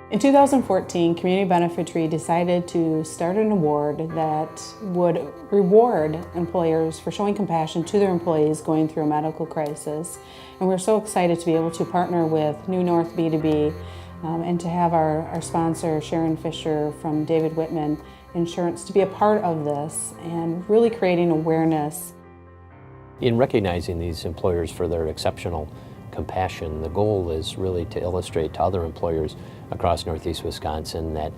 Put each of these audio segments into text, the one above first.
In 2014, Community Benefit Tree decided to start an award that would reward employers for showing compassion to their employees going through a medical crisis. And we're so excited to be able to partner with New North B2B and to have our sponsor, Sharon Fisher from David Whitman Insurance, to be a part of this and really creating awareness. In recognizing these employers for their exceptional compassion, the goal is really to illustrate to other employers across Northeast Wisconsin that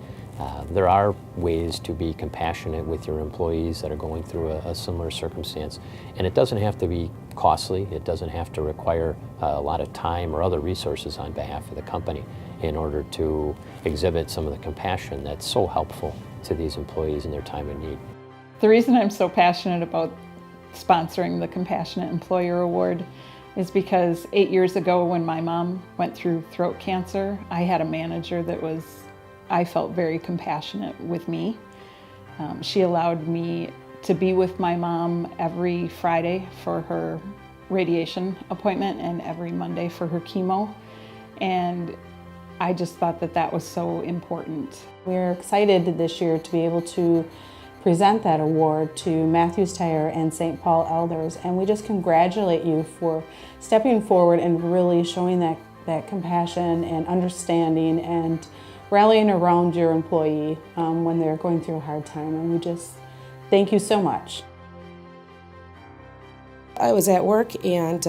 there are ways to be compassionate with your employees that are going through a similar circumstance. And it doesn't have to be costly. It doesn't have to require a lot of time or other resources on behalf of the company in order to exhibit some of the compassion that's so helpful to these employees in their time of need. The reason I'm so passionate about sponsoring the Compassionate Employer Award is because 8 years ago when my mom went through throat cancer, I had a manager that I felt very compassionate with me. She allowed me to be with my mom every Friday for her radiation appointment and every Monday for her chemo. And I just thought that that was so important. We're excited this year to be able to present that award to Matthews Tire and St. Paul Elders, and we just congratulate you for stepping forward and really showing that compassion and understanding and rallying around your employee when they're going through a hard time, and we just thank you so much. I was at work and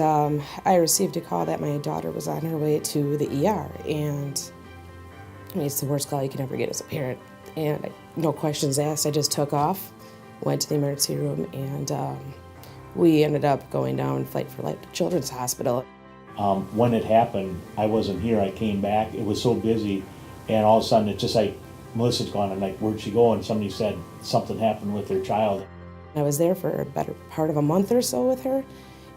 I received a call that my daughter was on her way to the ER, and I mean, it's the worst call you can ever get as a parent. And no questions asked, I just took off, went to the emergency room, and we ended up going down Fight for Life to Children's Hospital. When it happened, I wasn't here, I came back, it was so busy, and all of a sudden it's just like, Melissa's gone, and like, where'd she go? And somebody said something happened with their child. I was there for a better part of a month or so with her,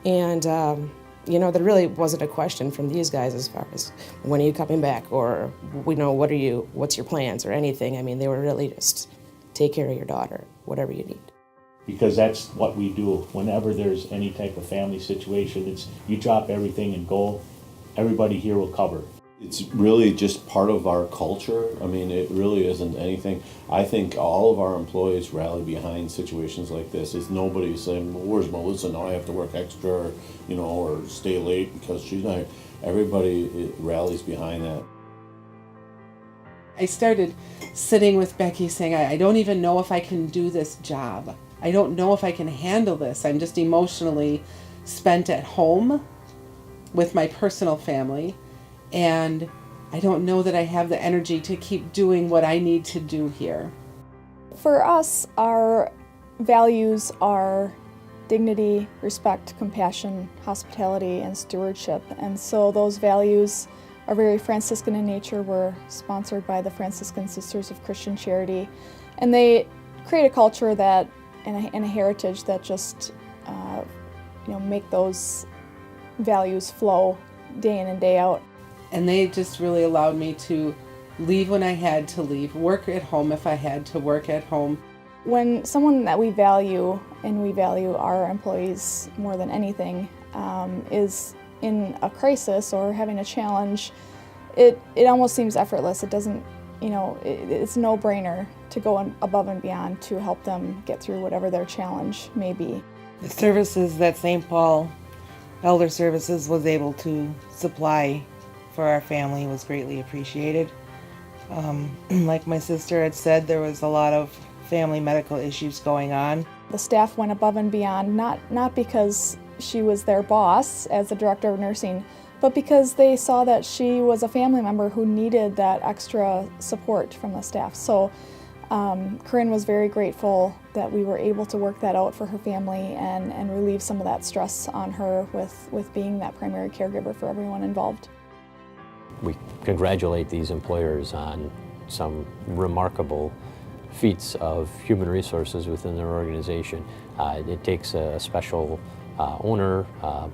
and you know, there really wasn't a question from these guys as far as when are you coming back, or what's your plans, or anything. I mean, they were really just take care of your daughter, whatever you need. Because that's what we do. Whenever there's any type of family situation, it's you drop everything and go. Everybody here will cover. It's really just part of our culture. I mean, it really isn't anything. I think all of our employees rally behind situations like this. It's nobody saying, well, where's Melissa? Now I have to work extra, or, you know, or stay late because she's not. Everybody rallies behind that. I started sitting with Becky saying, I don't even know if I can do this job. I don't know if I can handle this. I'm just emotionally spent at home with my personal family. And I don't know that I have the energy to keep doing what I need to do here. For us, our values are dignity, respect, compassion, hospitality, and stewardship. And so those values are very Franciscan in nature. We're sponsored by the Franciscan Sisters of Christian Charity. And they create a culture that and a heritage that just make those values flow day in and day out. And they just really allowed me to leave when I had to leave, work at home if I had to work at home. When someone that we value, and we value our employees more than anything, is in a crisis or having a challenge, it almost seems effortless. It doesn't, it's a no-brainer to go above and beyond to help them get through whatever their challenge may be. The services that St. Paul Elder Services was able to supply for our family was greatly appreciated. Like my sister had said, there was a lot of family medical issues going on. The staff went above and beyond, not because she was their boss as the director of nursing, but because they saw that she was a family member who needed that extra support from the staff. So Corinne was very grateful that we were able to work that out for her family and relieve some of that stress on her with being that primary caregiver for everyone involved. We congratulate these employers on some remarkable feats of human resources within their organization. It takes a special owner,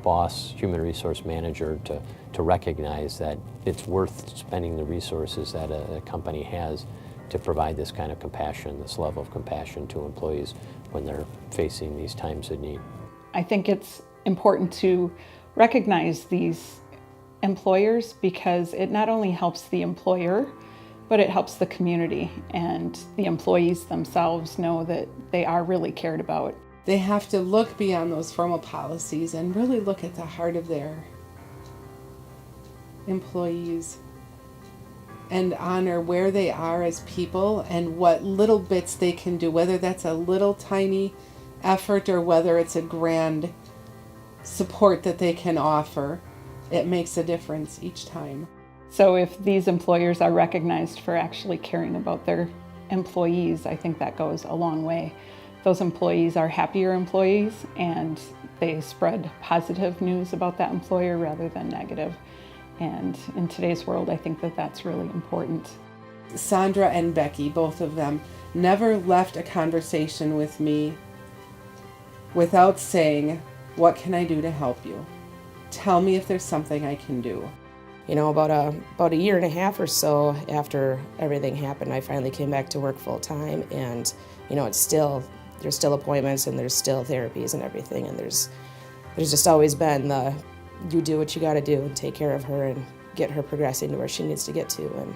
boss, human resource manager to recognize that it's worth spending the resources that a company has to provide this kind of compassion, this level of compassion to employees when they're facing these times of need. I think it's important to recognize these employers because it not only helps the employer but it helps the community and the employees themselves know that they are really cared about. They have to look beyond those formal policies and really look at the heart of their employees and honor where they are as people and what little bits they can do, whether that's a little tiny effort or whether it's a grand support that they can offer. It makes a difference each time. So if these employers are recognized for actually caring about their employees, I think that goes a long way. Those employees are happier employees and they spread positive news about that employer rather than negative. And in today's world, I think that that's really important. Sandra and Becky, both of them, never left a conversation with me without saying, "What can I do to help you? Tell me if there's something I can do." You know, about a year and a half or so after everything happened, I finally came back to work full time, and you know, there's still appointments and there's still therapies and everything, and there's just always been the you do what you got to do and take care of her and get her progressing to where she needs to get to, and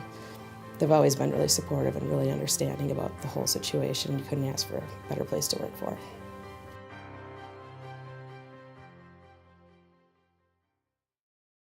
they've always been really supportive and really understanding about the whole situation. You couldn't ask for a better place to work for.